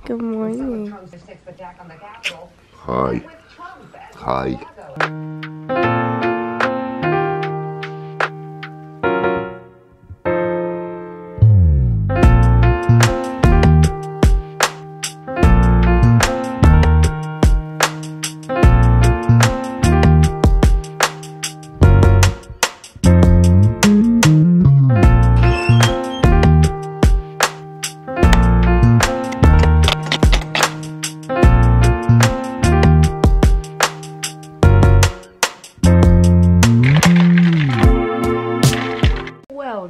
Good morning. Hi. Hi.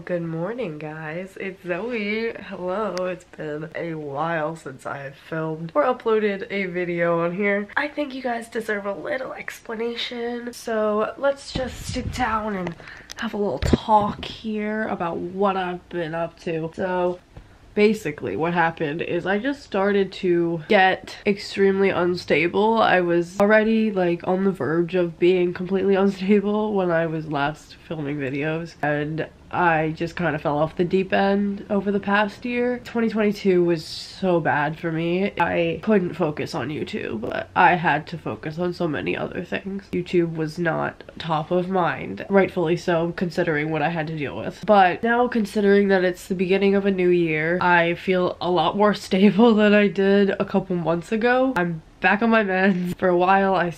Good morning, guys. It's Zoe. Hello. It's been a while since I have filmed or uploaded a video on here. I think you guys deserve a little explanation. So let's just sit down and have a little talk here about what I've been up to. So basically what happened is I just started to get extremely unstable. I was already like on the verge of being completely unstable when I was last filming videos, and I just kind of fell off the deep end over the past year. 2022 was so bad for me. I couldn't focus on YouTube, but I had to focus on so many other things. YouTube was not top of mind, rightfully so, considering what I had to deal with. But now, considering that it's the beginning of a new year, I feel a lot more stable than I did a couple months ago. I'm back on my meds. For a while I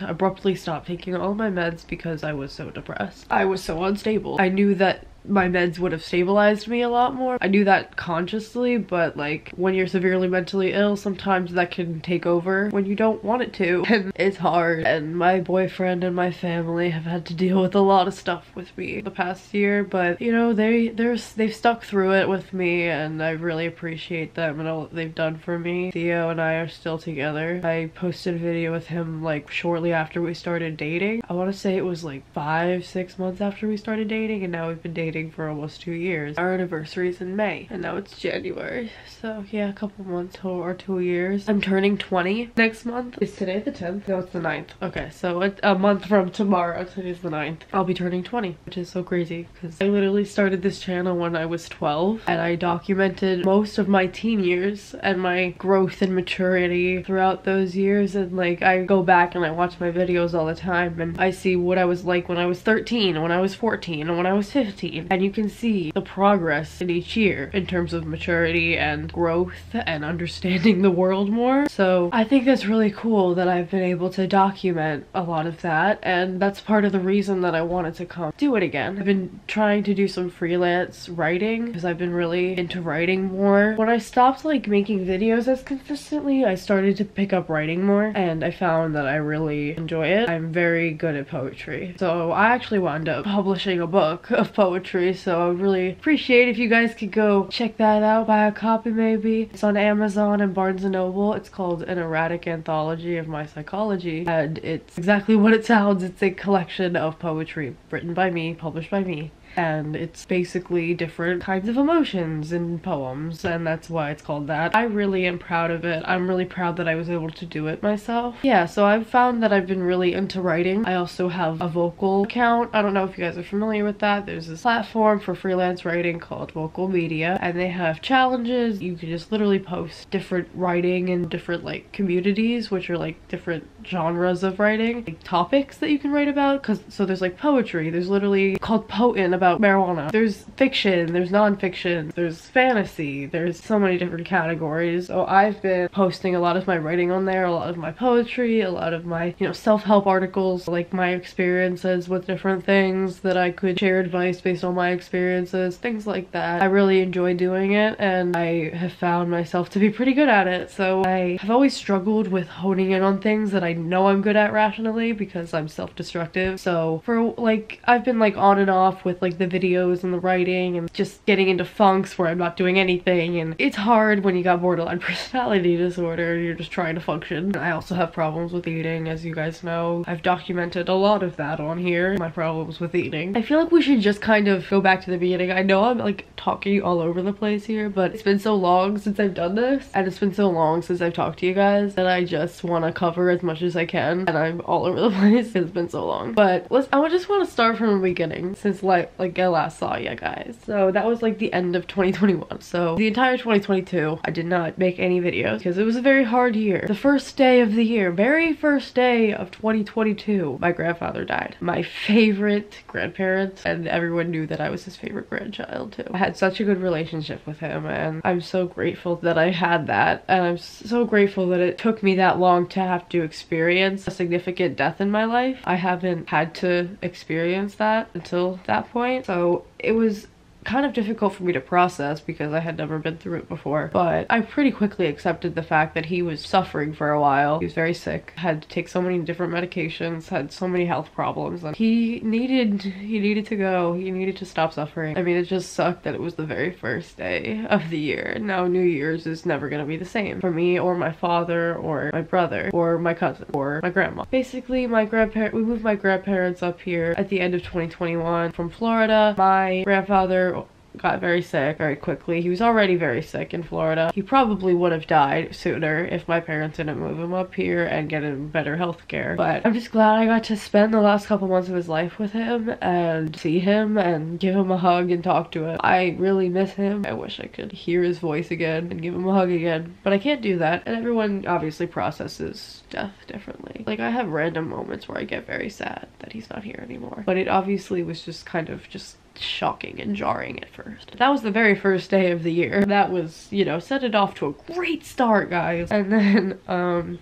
abruptly stopped taking all my meds because I was so depressed. I was so unstable. I knew that my meds would have stabilized me a lot more. I knew that consciously, but like when you're severely mentally ill, sometimes that can take over when you don't want it to, and it's hard. And my boyfriend and my family have had to deal with a lot of stuff with me the past year, but you know, they've stuck through it with me, and I really appreciate them and all that they've done for me. Theo and I are still together. I posted a video with him like shortly after we started dating. I want to say it was like 5-6 months after we started dating, and now we've been dating for almost 2 years. Our anniversary is in May, and now it's January, so yeah, a couple months or 2 years. I'm turning 20 next month. Is today the 10th? No, it's the 9th. Okay, so a month from tomorrow. Today's the 9th. I'll be turning 20, which is so crazy because I literally started this channel when I was 12, and I documented most of my teen years and my growth and maturity throughout those years. And like, I go back and I watch my videos all the time, and I see what I was like when I was 13, when I was 14, and when I was 15. And you can see the progress in each year in terms of maturity and growth and understanding the world more. So I think that's really cool that I've been able to document a lot of that, and that's part of the reason that I wanted to come do it again. I've been trying to do some freelance writing because I've been really into writing more. When I stopped like making videos as consistently, I started to pick up writing more, and I found that I really enjoy it. I'm very good at poetry, so I actually wound up publishing a book of poetry. So I would really appreciate if you guys could go check that out, buy a copy maybe. It's on Amazon and Barnes & Noble. It's called An Erratic Anthology of My Psychology, and it's exactly what it sounds. It's a collection of poetry written by me, published by me. And it's basically different kinds of emotions in poems, and that's why it's called that. I really am proud of it. I'm really proud that I was able to do it myself. Yeah, so I've found that I've been really into writing. I also have a vocal account. I don't know if you guys are familiar with that. There's this platform for freelance writing called vocal.media, and they have challenges. You can just literally post different writing in different like communities, which are like different genres of writing, like topics that you can write about. So there's like poetry, there's literally called Potent about marijuana, there's fiction, there's non-fiction, there's fantasy, there's so many different categories. So I've been posting a lot of my writing on there, a lot of my poetry, a lot of my, you know, self-help articles, like my experiences with different things that I could share advice based on my experiences, things like that. I really enjoy doing it, and I have found myself to be pretty good at it. So I have always struggled with honing in on things that I know I'm good at rationally because I'm self-destructive. So for like, I've been like on and off with like the videos and the writing and just getting into funks where I'm not doing anything, and it's hard when you got borderline personality disorder and you're just trying to function. I also have problems with eating, as you guys know. I've documented a lot of that on here, my problems with eating. I feel like we should just kind of go back to the beginning. I know I'm like talking all over the place here, but it's been so long since I've done this, and it's been so long since I've talked to you guys, that I just want to cover as much as I can, and I'm all over the place because it's been so long. But I just want to start from the beginning, since like like I last saw you guys. So that was like the end of 2021. So the entire 2022, I did not make any videos because it was a very hard year. The first day of the year, very first day of 2022, my grandfather died. My favorite grandparent, and everyone knew that I was his favorite grandchild too. I had such a good relationship with him, and I'm so grateful that I had that, and I'm so grateful that it took me that long to have to experience a significant death in my life. I haven't had to experience that until that point, so it was kind of difficult for me to process because I had never been through it before, but I pretty quickly accepted the fact that he was suffering for a while. He was very sick, had to take so many different medications, had so many health problems, and he needed to go. He needed to stop suffering. I mean, it just sucked that it was the very first day of the year. Now New Year's is never gonna be the same for me or my father or my brother or my cousin or my grandma. Basically, we moved my grandparents up here at the end of 2021 from Florida. My grandfather got very sick very quickly. He was already very sick in Florida. He probably would have died sooner if my parents didn't move him up here and get him better health care. But I'm just glad I got to spend the last couple months of his life with him and see him and give him a hug and talk to him. I really miss him. I wish I could hear his voice again and give him a hug again, but I can't do that. And everyone obviously processes death differently. Like, I have random moments where I get very sad that he's not here anymore, but it obviously was just kind of just shocking and jarring at first. That was the very first day of the year. That was, you know, set it off to a great start, guys. And then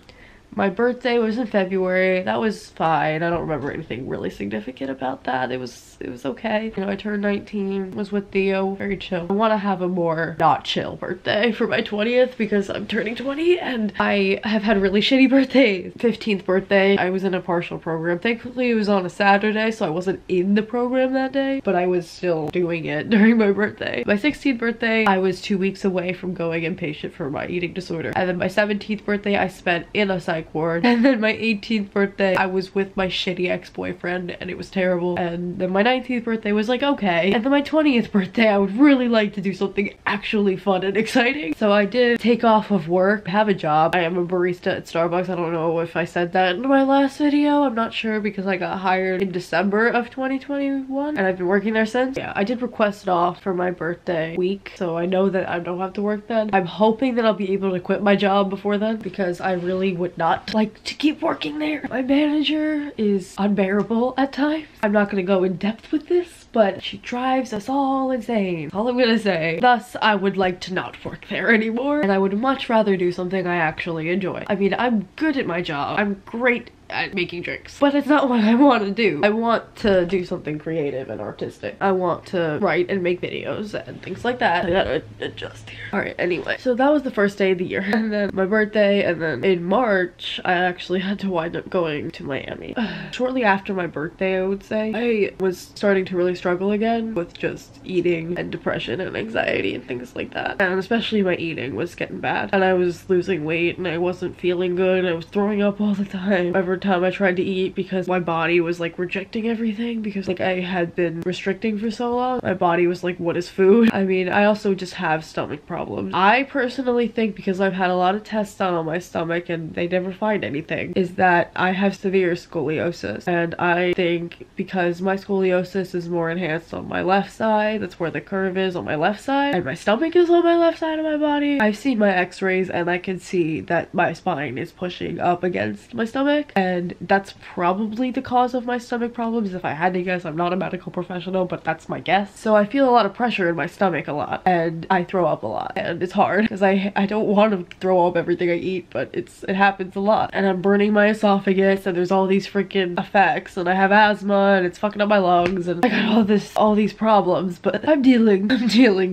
my birthday was in February. That was fine. I don't remember anything really significant about that. It was okay. You know, I turned 19, was with Theo, very chill. I want to have a more not chill birthday for my 20th because I'm turning 20 and I have had really shitty birthdays. 15th birthday, I was in a partial program. Thankfully, it was on a Saturday, so I wasn't in the program that day, but I was still doing it during my birthday. My 16th birthday, I was 2 weeks away from going inpatient for my eating disorder. And then my 17th birthday, I spent in a psych ward. And then my 18th birthday, I was with my shitty ex-boyfriend and it was terrible. And then my 19th birthday was like, okay. And then my 20th birthday, I would really like to do something actually fun and exciting. So I did take off of work, have a job. I am a barista at Starbucks. I don't know if I said that in my last video. I'm not sure because I got hired in December of 2021 and I've been working there since. Yeah, I did request it off for my birthday week, so I know that I don't have to work then. I'm hoping that I'll be able to quit my job before then because I really would not like to keep working there. My manager is unbearable at times. I'm not gonna go in depth with this, but she drives us all insane. That's all I'm gonna say. Thus, I would like to not work there anymore, and I would much rather do something I actually enjoy. I mean, I'm good at my job. I'm great at making drinks, but it's not what I want to do. I want to do something creative and artistic. I want to write and make videos and things like that. I gotta adjust here. Alright, anyway, so that was the first day of the year, and then my birthday, and then in March I actually had to wind up going to Miami. Shortly after my birthday, I would say, I was starting to really struggle again with just eating and depression and anxiety and things like that, and especially my eating was getting bad, and I was losing weight and I wasn't feeling good. I was throwing up all the time every time I tried to eat because my body was like rejecting everything because like I had been restricting for so long. My body was like, what is food? I mean, I also just have stomach problems. I personally think, because I've had a lot of tests done on my stomach and they never find anything, is that I have severe scoliosis. And I think because my scoliosis is more enhanced on my left side, that's where the curve is on my left side, and my stomach is on my left side of my body. I've seen my x-rays and I can see that my spine is pushing up against my stomach, and that's probably the cause of my stomach problems. If I had to guess, I'm not a medical professional, but that's my guess. So I feel a lot of pressure in my stomach a lot, and I throw up a lot, and it's hard because I don't want to throw up everything I eat, but it happens a lot. And I'm burning my esophagus, and there's all these freaking effects, and I have asthma, and it's fucking up my lungs, and I got all these problems, but I'm dealing,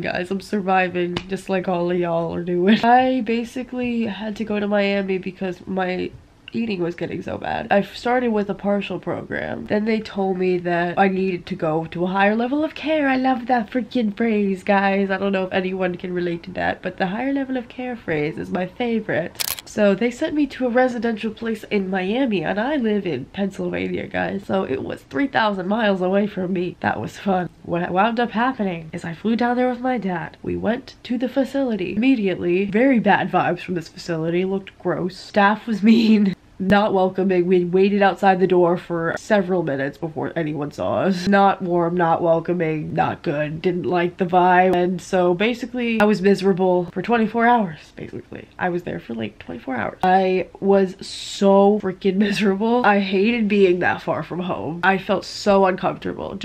guys. I'm surviving just like all of y'all are doing. I basically had to go to Miami because my eating was getting so bad. I started with a partial program. Then they told me that I needed to go to a higher level of care. I love that freaking phrase, guys. I don't know if anyone can relate to that, but the higher level of care phrase is my favorite. So they sent me to a residential place in Miami, and I live in Pennsylvania, guys. So it was 3,000 miles away from me. That was fun. What wound up happening is I flew down there with my dad. We went to the facility. Immediately, very bad vibes from this facility. Looked gross. Staff was mean. not welcoming. We waited outside the door for several minutes before anyone saw us. Not warm, not welcoming, not good. Didn't like the vibe. And so basically I was miserable for 24 hours, basically. I was there for like 24 hours. I was so freaking miserable. I hated being that far from home. I felt so uncomfortable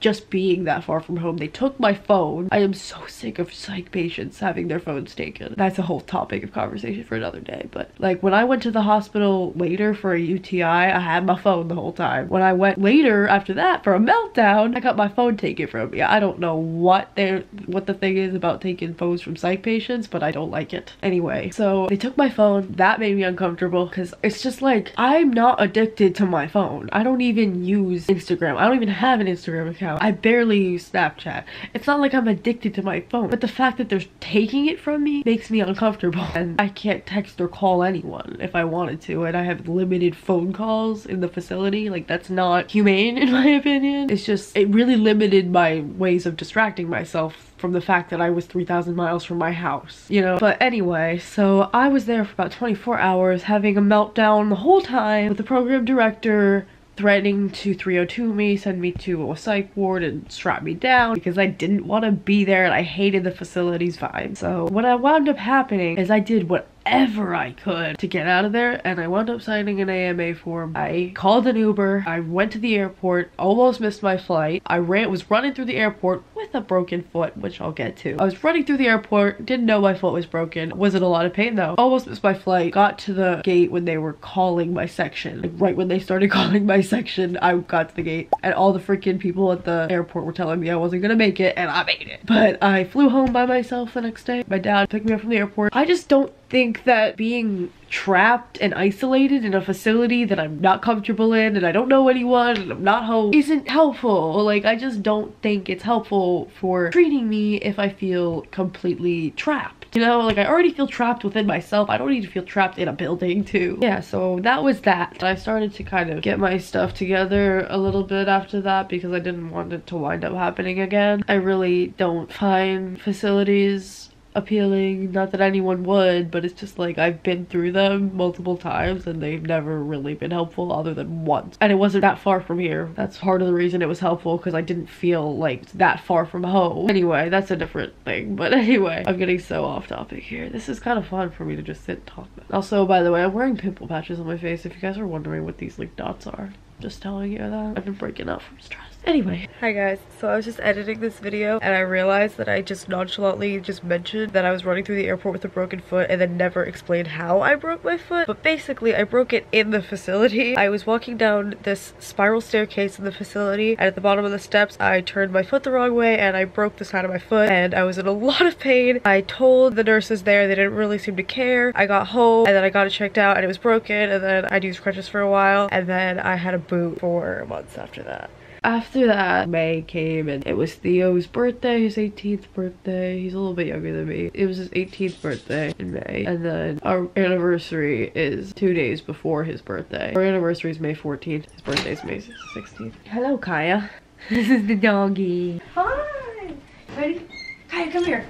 just being that far from home. They took my phone. I am so sick of psych patients having their phones taken. That's a whole topic of conversation for another day. But like when I went to the hospital later for a UTI, I had my phone the whole time. When I went later after that for a meltdown, I got my phone taken from me. I don't know what the thing is about taking phones from psych patients, but I don't like it. Anyway, so they took my phone. That made me uncomfortable because it's just like, I'm not addicted to my phone. I don't even use Instagram. I don't even have an Instagram account. I barely use Snapchat. It's not like I'm addicted to my phone, but the fact that they're taking it from me makes me uncomfortable, and I can't text or call anyone if I wanted to, and I have limited phone calls in the facility. Like, that's not humane in my opinion. It's just, it really limited my ways of distracting myself from the fact that I was 3,000 miles from my house, you know? But anyway, so I was there for about 24 hours having a meltdown the whole time with the program director threatening to 302 me, send me to a psych ward and strap me down because I didn't want to be there and I hated the facility's vibe. So what wound up happening is I did whatever I could to get out of there, and I wound up signing an AMA form. I called an Uber. I went to the airport, almost missed my flight. I was running through the airport with a broken foot, which I'll get to. I was running through the airport, didn't know my foot was broken. Was in a lot of pain though. Almost missed my flight. Got to the gate when they were calling my section. Like right when they started calling my section, I got to the gate and all the freaking people at the airport were telling me I wasn't gonna make it, and I made it. But I flew home by myself the next day. My dad picked me up from the airport. I just don't think that being trapped and isolated in a facility that I'm not comfortable in and I don't know anyone and I'm not home isn't helpful. Like, I just don't think it's helpful for treating me if I feel completely trapped. You know, like I already feel trapped within myself. I don't need to feel trapped in a building too. Yeah, so that was that. I started to kind of get my stuff together a little bit after that because I didn't want it to wind up happening again. I really don't find facilities appealing, not that anyone would, but it's just like I've been through them multiple times and they've never really been helpful other than once, and it wasn't that far from here. That's part of the reason it was helpful, because I didn't feel like that far from home. Anyway, that's a different thing, but anyway, I'm getting so off topic here. This is kind of fun for me to just sit and talk about. Also, by the way, I'm wearing pimple patches on my face. If you guys are wondering what these like dots are, just telling you that I've been breaking out from stress. Anyway, hi guys. So I was just editing this video and I realized that I just nonchalantly just mentioned that I was running through the airport with a broken foot and then never explained how I broke my foot. But basically I broke it in the facility. I was walking down this spiral staircase in the facility, and at the bottom of the steps I turned my foot the wrong way and I broke the side of my foot and I was in a lot of pain. I told the nurses there, they didn't really seem to care. I got home and then I got it checked out and it was broken, and then I'd used crutches for a while, and then I had a boot for months after that. After that, May came and it was Theo's birthday, his 18th birthday. He's a little bit younger than me. It was his 18th birthday in May. And then our anniversary is 2 days before his birthday. Our anniversary is May 14th. His birthday is May 16th. Hello, Kaya. This is the doggy. Hi. Ready? Kaya, come here.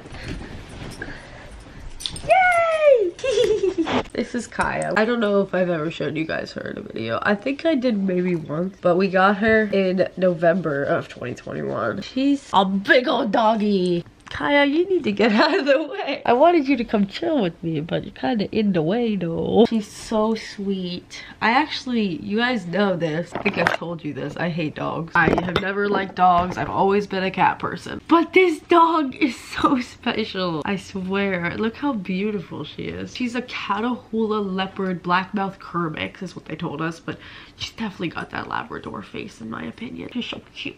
Yay! This is Kaya. I don't know if I've ever shown you guys her in a video. I think I did maybe once, but we got her in November of 2021. She's a big old doggy. Kaya, you need to get out of the way. I wanted you to come chill with me, but you're kind of in the way though. She's so sweet. I actually, you guys know this. I think I've told you this. I hate dogs. I have never liked dogs. I've always been a cat person. But this dog is so special. I swear. Look how beautiful she is. She's a Catahoula leopard blackmouth cur mix is what they told us, but she's definitely got that Labrador face in my opinion. She's so cute.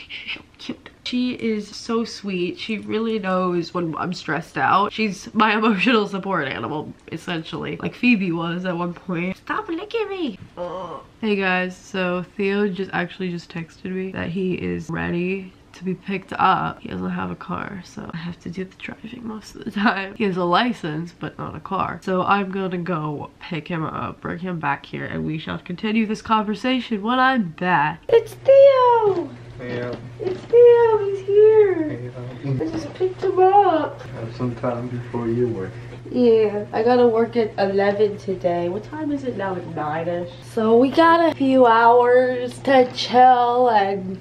She's so cute. She is so sweet. She really knows when I'm stressed out. She's my emotional support animal, essentially. Like Phoebe was at one point. Stop licking me! Ugh. Hey guys, so Theo just texted me that he is ready to be picked up. He doesn't have a car, so I have to do the driving most of the time. He has a license, but not a car. So I'm gonna go pick him up, bring him back here, and we shall continue this conversation when I'm back. It's Theo! Yeah. It's Theo, he's here! Yeah. I just picked him up. Have some time before you work. Yeah, I gotta work at 11 today. What time is it now? It's 9ish. So we got a few hours to chill and...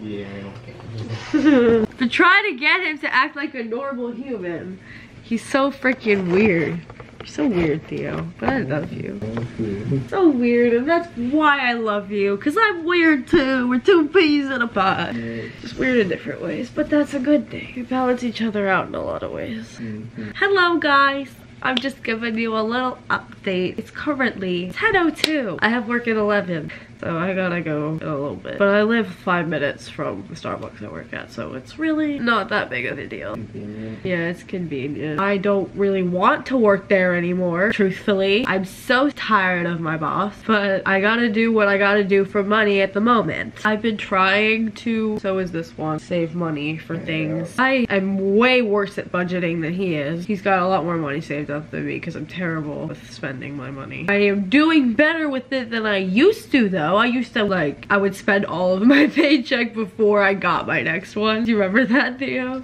Yeah. to try to get him to act like a normal human. He's so freaking weird. You're so weird, Theo, but I love you. So weird, and that's why I love you, because I'm weird too. We're two peas in a pod. Just weird in different ways, but that's a good thing. We balance each other out in a lot of ways. Hello, guys. I'm just giving you a little update. It's currently 10:02. I have work at 11, so I gotta go in a little bit. But I live 5 minutes from the Starbucks I work at, so it's really not that big of a deal. Yeah, it's convenient. I don't really want to work there anymore, truthfully. I'm so tired of my boss, but I gotta do what I gotta do for money at the moment. I've been trying to, so is this one, save money for things. I am way worse at budgeting than he is. He's got a lot more money saved up than me because I'm terrible with spending my money. I am doing better with it than I used to, though. I used to, like, I would spend all of my paycheck before I got my next one. Do you remember that, Theo?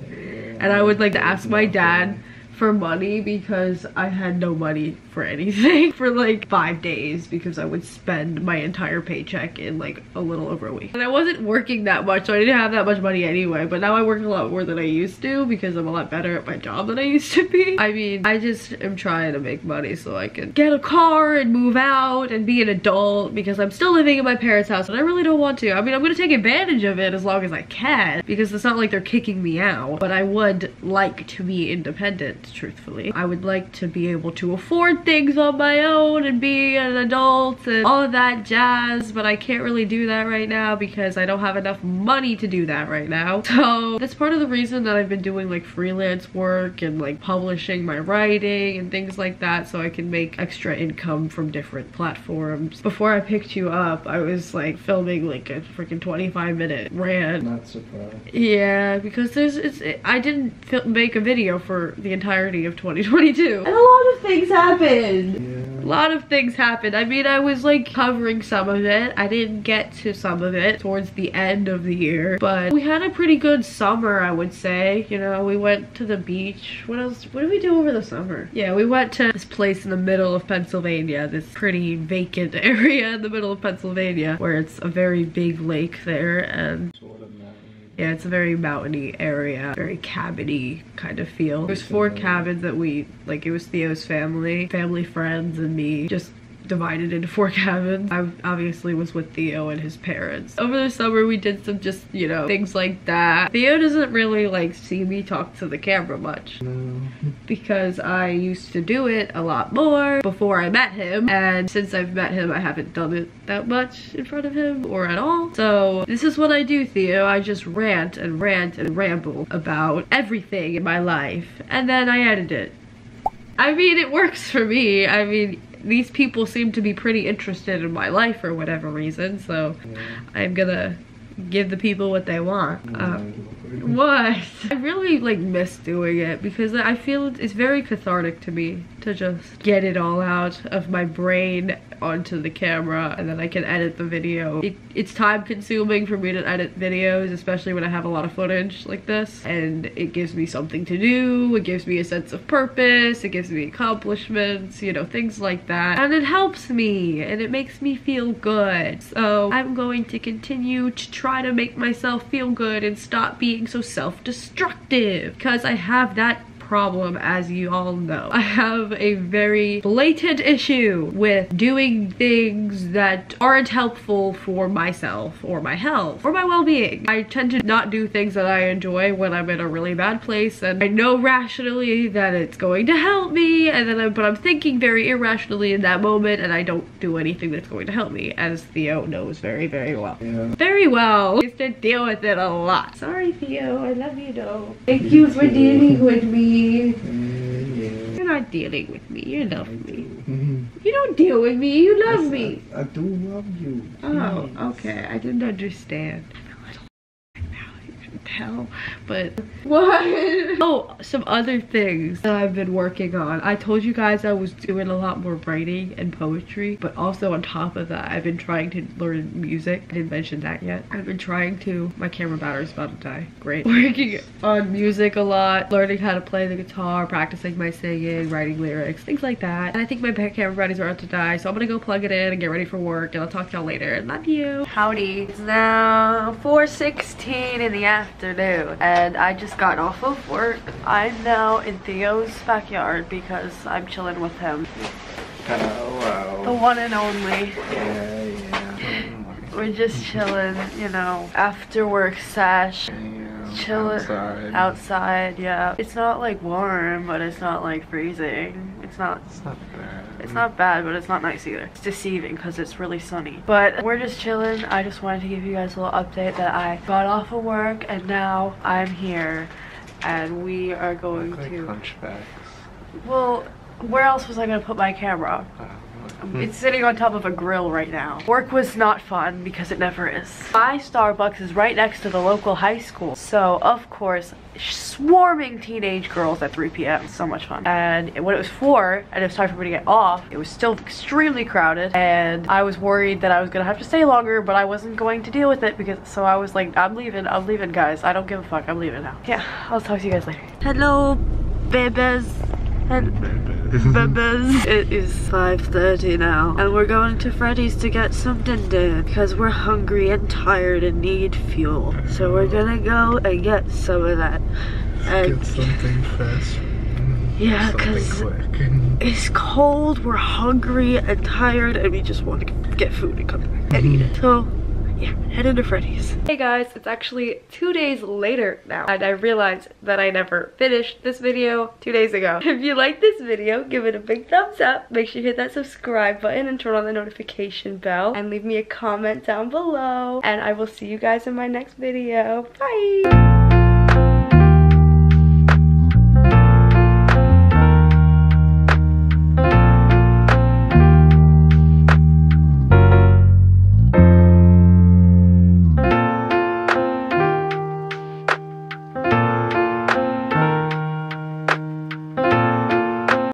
And I would, like, ask my dad for money because I had no money for anything for like 5 days because I would spend my entire paycheck in like a little over a week. And I wasn't working that much, so I didn't have that much money anyway, but now I work a lot more than I used to because I'm a lot better at my job than I used to be. I mean, I just am trying to make money so I can get a car and move out and be an adult because I'm still living in my parents' house and I really don't want to. I mean, I'm gonna take advantage of it as long as I can because it's not like they're kicking me out, but I would like to be independent. Truthfully, I would like to be able to afford things on my own and be an adult and all of that jazz, but I can't really do that right now because I don't have enough money to do that right now. So that's part of the reason that I've been doing like freelance work and like publishing my writing and things like that so I can make extra income from different platforms. Before I picked you up, I was like filming like a freaking 25-minute rant. Not surprised. Yeah, because I didn't make a video for the entirety of 2022 and a lot of things happened. Yeah. A lot of things happened. I mean, I was like covering some of it. I didn't get to some of it towards the end of the year, but we had a pretty good summer, I would say. You know, we went to the beach. What else? What did we do over the summer? Yeah, we went to this place in the middle of Pennsylvania, this pretty vacant area in the middle of Pennsylvania where it's a very big lake there, and yeah, it's a very mountainy area, very cabin-y kind of feel. There's 4 cabins that we, like, it was Theo's family, friends, and me, just divided into 4 cabins. I obviously was with Theo and his parents. Over the summer we did some just, you know, things like that. Theo doesn't really like see me talk to the camera much. No. Because I used to do it a lot more before I met him, and since I've met him I haven't done it that much in front of him or at all. So this is what I do, Theo. I just rant and ramble about everything in my life and then I edit it. I mean, it works for me. I mean, these people seem to be pretty interested in my life for whatever reason, so yeah. I'm gonna give the people what they want. What? I really like miss doing it because I feel it's very cathartic to me to just get it all out of my brain onto the camera and then I can edit the video. It's time consuming for me to edit videos, especially when I have a lot of footage like this, and it gives me something to do, it gives me a sense of purpose, it gives me accomplishments, you know, things like that, and it helps me and it makes me feel good. So I'm going to continue to try to make myself feel good and stop being so self-destructive because I have that problem, as you all know. I have a very blatant issue with doing things that aren't helpful for myself or my health or my well-being. I tend to not do things that I enjoy when I'm in a really bad place, and I know rationally that it's going to help me, and then but I'm thinking very irrationally in that moment and I don't do anything that's going to help me, as Theo knows very, very well. Yeah. Very well. I used to deal with it a lot. Sorry, Theo. I love you though. Thank you for dealing with me. You're not dealing with me. You love me. You don't deal with me. You love me. I do love you. Oh, okay. I didn't understand. I'm a little now. You tell, but what? Oh, some other things that I've been working on. I told you guys I was doing a lot more writing and poetry, but also on top of that, I've been trying to learn music. I didn't mention that yet. I've been trying to, my camera battery's about to die. Great. Working on music a lot, learning how to play the guitar, practicing my singing, writing lyrics, things like that. And I think my camera battery's about to die, so I'm gonna go plug it in and get ready for work, and I'll talk to y'all later. Love you. Howdy. It's now 4:16 in the afternoon, and I just got off of work. I'm now in Theo's backyard because I'm chilling with him. Hello. The one and only. Yeah. We're just chilling, you know, after work sesh. Chilling outside, yeah. It's not like warm, but it's not like freezing. It's not bad. It's not bad, but it's not nice either. It's deceiving because it's really sunny. But we're just chilling. I just wanted to give you guys a little update that I got off of work and now I'm here and we are going to Hunchbacks. Well, where else was I gonna put my camera? It's sitting on top of a grill right now. Work was not fun because it never is. My Starbucks is right next to the local high school. So, of course, swarming teenage girls at 3 p.m. So much fun. And when it was 4 and it was time for me to get off, it was still extremely crowded. And I was worried that I was gonna have to stay longer, but I wasn't going to deal with it because, so I was like, I'm leaving guys. I don't give a fuck, I'm leaving now. Yeah, I'll talk to you guys later. Hello, babies. It is 5:30 now and we're going to Freddy's to get some dinner because we're hungry and tired and need fuel. So we're gonna go and get some of that. And get something fast. Yeah, because it's cold, we're hungry and tired and we just want to get food and come back and eat it. So yeah, headed to Freddy's. Hey guys, it's actually 2 days later now and I realized that I never finished this video 2 days ago. If you like this video, give it a big thumbs up. Make sure you hit that subscribe button and turn on the notification bell and leave me a comment down below. And I will see you guys in my next video. Bye!